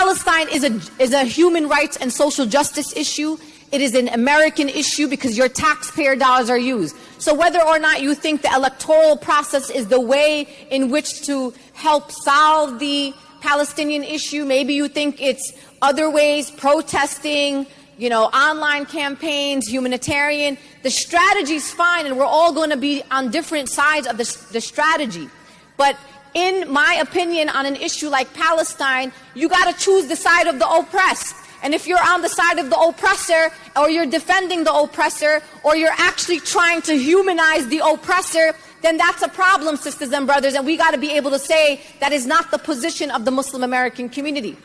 Palestine is a human rights and social justice issue. It is an American issue because your taxpayer dollars are used. So whether or not you think the electoral process is the way in which to help solve the Palestinian issue, maybe you think it's other ways, protesting, online campaigns, humanitarian. The strategy's fine, and we're all going to be on different sides of the strategy. But in my opinion, on an issue like Palestine, you got to choose the side of the oppressed. And if you're on the side of the oppressor, or you're defending the oppressor, or you're actually trying to humanize the oppressor, then that's a problem, sisters and brothers, and we got to be able to say that is not the position of the Muslim American community.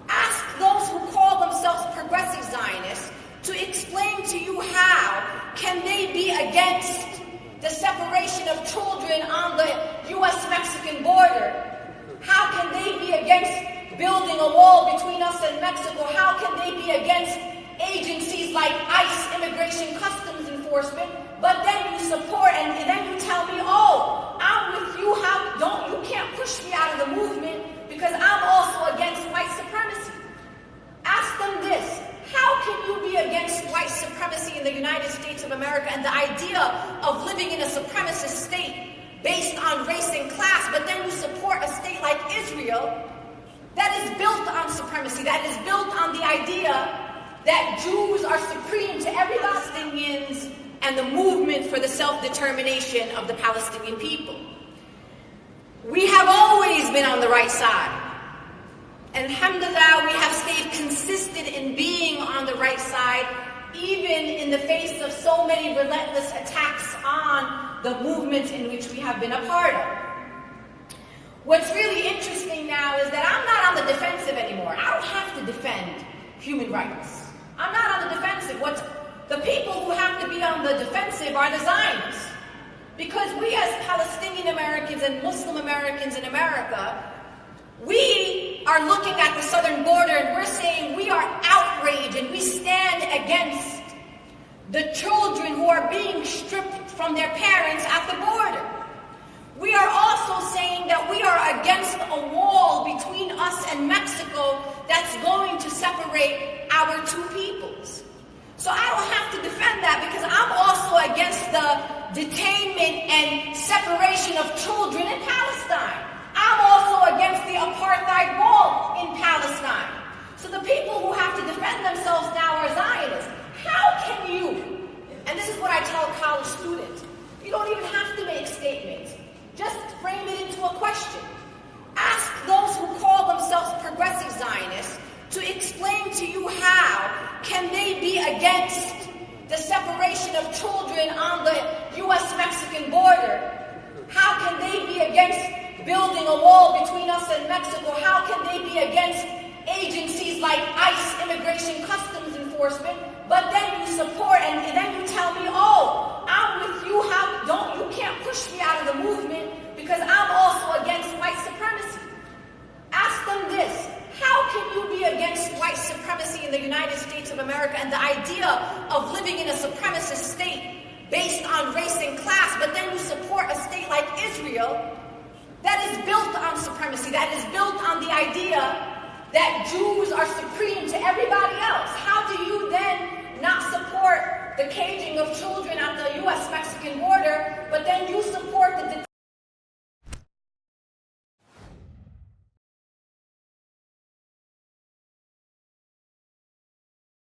Ask those who call themselves progressive Zionists to explain to you how can they be against the separation of children on the U.S.-Mexican border? How can they be against building a wall between us and Mexico? How can they be against agencies like ICE, Immigration Customs Enforcement? But then you support, and then you tell me, oh, I'm with you, you can't push me out of the movement because I'm also against white supremacy. Ask them this, how can you be against white supremacy in the United States of America and the idea of living in a supremacist state based on race and class, but then you support a state like Israel that is built on supremacy, that is built on the idea that Jews are supreme to every Palestinians and the movement for the self-determination of the Palestinian people. We have always been on the right side. And alhamdulillah, we have stayed consistent in being on the right side, even in the face of so many relentless attacks on the movement in which we have been a part of. What's really interesting now is that I'm not on the defensive anymore. I don't have to defend human rights. I'm not on the defensive. The people who have to be on the defensive are the Zionists. Because we as Palestinian Americans and Muslim Americans in America, we are looking at the southern border and we're saying we are outraged and we stand against the children who are being stripped from their parents at the border. We are also saying that we are against a wall between us and Mexico that's going to separate our two peoples. So I don't have to defend that because I'm also against the detainment and separation of children in Palestine. I'm also against the apartheid wall in Palestine. So the people who have to defend themselves now are Zionists. How can you, and this is what I tell college students, you don't even have to make statements. Just frame it into a question. Ask those who call themselves progressive Zionists to explain to you how can they be against the separation of children on the U.S.-Mexican border? How can they be against building a wall between us and Mexico? How can they be against agencies like ICE, Immigration Customs Enforcement? But then you support, and then you tell me, oh, I'm with you, you can't push me out of the movement because I'm also against white supremacy. Ask them this, how can you be against white supremacy in the United States of America and the idea of living in a supremacist state based on race and class, but then you support a state like Israel that is built on supremacy, that is built on the idea that Jews are supreme to everybody else? How do you then not support the caging of children at the U.S.-Mexican border, but then you support the